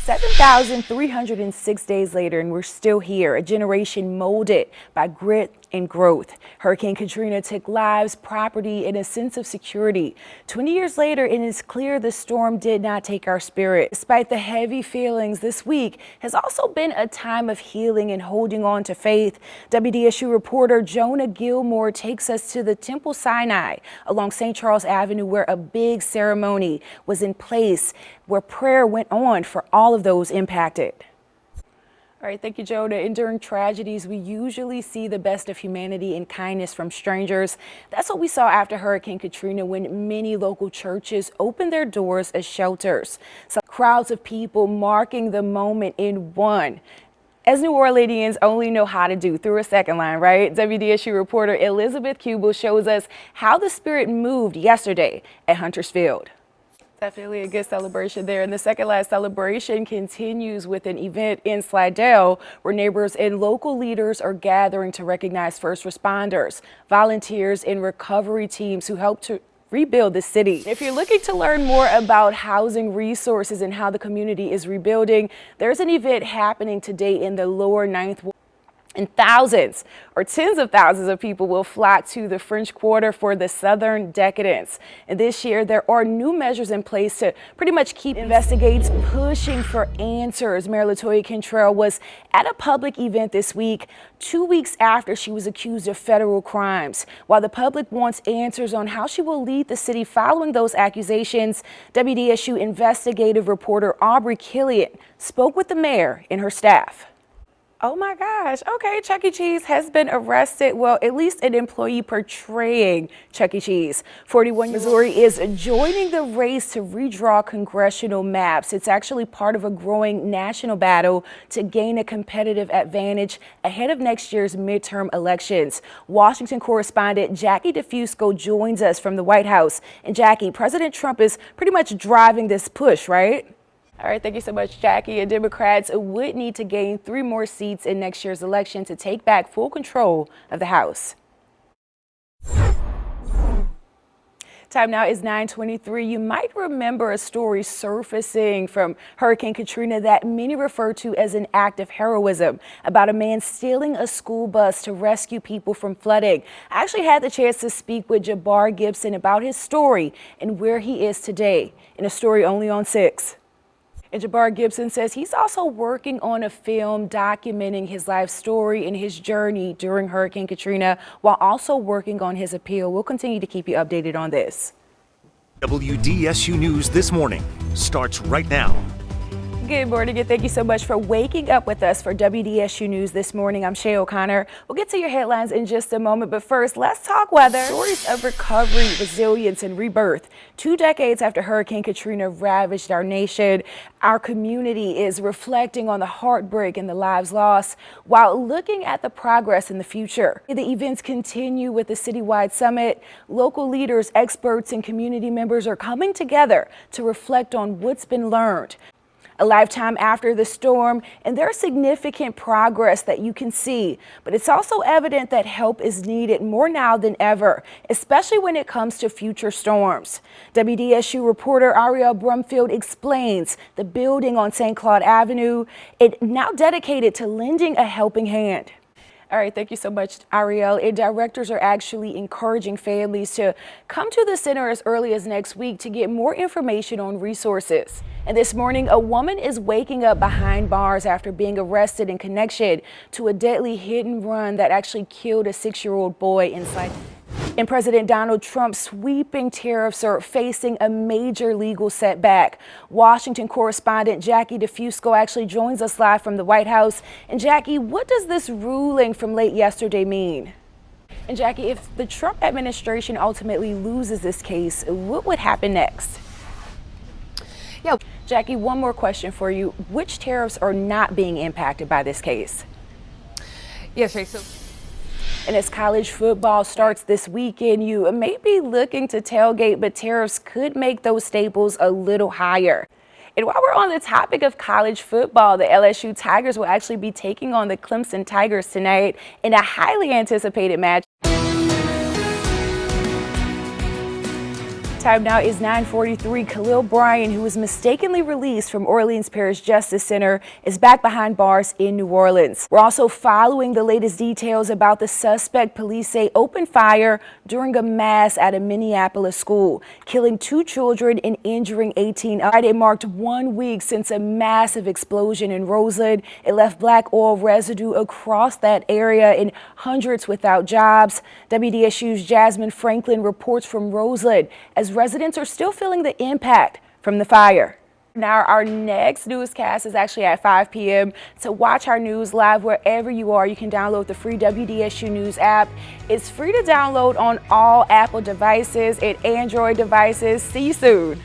7,306 days later, and we're still here, a generation molded by grit and growth. Hurricane Katrina took lives, property, and a sense of security. 20 years later, it is clear the storm did not take our spirit. Despite the heavy feelings, this week has also been a time of healing and holding on to faith. WDSU reporter Jonah Gilmore takes us to the Temple Sinai along St. Charles Avenue, where a big ceremony was in place, where prayer went on for all of those impacted. All right, thank you, Jonah. And during tragedies, we usually see the best of humanity and kindness from strangers. That's what we saw after Hurricane Katrina, when many local churches opened their doors as shelters. So crowds of people marking the moment in one, as New Orleanians only know how to do, through a second line, right? WDSU reporter Elizabeth Kubel shows us how the spirit moved yesterday at Hunter's Field. Definitely a good celebration there. And the second last celebration continues with an event in Slidell, where neighbors and local leaders are gathering to recognize first responders, volunteers, and recovery teams who helped to rebuild the city. If you're looking to learn more about housing resources and how the community is rebuilding, there's an event happening today in the lower 9th Ward. And thousands or tens of thousands of people will flock to the French Quarter for the Southern Decadence. And this year, there are new measures in place to pretty much keep investigators pushing for answers. Mayor Latoya Cantrell was at a public event this week, 2 weeks after she was accused of federal crimes. While the public wants answers on how she will lead the city following those accusations, WDSU investigative reporter Aubrey Killian spoke with the mayor and her staff. Oh my gosh. Okay, Chuck E. Cheese has been arrested. Well, at least an employee portraying Chuck E. Cheese. 41 Missouri is joining the race to redraw congressional maps. It's actually part of a growing national battle to gain a competitive advantage ahead of next year's midterm elections. Washington correspondent Jackie DeFusco joins us from the White House. And Jackie, President Trump is pretty much driving this push, right? All right, thank you so much, Jackie. And Democrats would need to gain 3 more seats in next year's election to take back full control of the House. Time now is 9:23. You might remember a story surfacing from Hurricane Katrina that many refer to as an act of heroism, about a man stealing a school bus to rescue people from flooding. I actually had the chance to speak with Jabbar Gibson about his story and where he is today, in a story only on 6. And Jabbar Gibson says he's also working on a film documenting his life story and his journey during Hurricane Katrina, while also working on his appeal. We'll continue to keep you updated on this. WDSU News This Morning starts right now. Good morning, and thank you so much for waking up with us for WDSU News This Morning. I'm Shay O'Connor. We'll get to your headlines in just a moment, but first, let's talk weather. Stories of recovery, resilience, and rebirth. 2 decades after Hurricane Katrina ravaged our nation, our community is reflecting on the heartbreak and the lives lost while looking at the progress in the future. The events continue with the citywide summit. Local leaders, experts, and community members are coming together to reflect on what's been learned. A lifetime after the storm, and there's significant progress that you can see, but it's also evident that help is needed more now than ever, especially when it comes to future storms. WDSU reporter Ariel Brumfield explains the building on St. Claude Avenue, it now dedicated to lending a helping hand. All right, thank you so much, Ariel. And directors are actually encouraging families to come to the center as early as next week to get more information on resources. And this morning, a woman is waking up behind bars after being arrested in connection to a deadly hit and run that actually killed a 6-year-old boy inside. And President Donald Trump's sweeping tariffs are facing a major legal setback. Washington correspondent Jackie DeFusco actually joins us live from the White House. And Jackie, what does this ruling from late yesterday mean? And Jackie, if the Trump administration ultimately loses this case, what would happen next? Yeah, Jackie, one more question for you. Which tariffs are not being impacted by this case? Yes, Shay. And as college football starts this weekend, you may be looking to tailgate, but tariffs could make those staples a little higher. And while we're on the topic of college football, the LSU Tigers will actually be taking on the Clemson Tigers tonight in a highly anticipated match. Time now is 9:43. Khalil Bryan, who was mistakenly released from Orleans Parish Justice Center, is back behind bars in New Orleans. We're also following the latest details about the suspect police say opened fire during a mass at a Minneapolis school, killing 2 children and injuring 18 others. It marked 1 week since a massive explosion in Roseland. It left black oil residue across that area and hundreds without jobs. WDSU's Jasmine Franklin reports from Roseland as residents are still feeling the impact from the fire. Now, our next newscast is actually at 5 p.m. To watch our news live wherever you are, you can download the free WDSU News app. It's free to download on all Apple devices and Android devices. See you soon.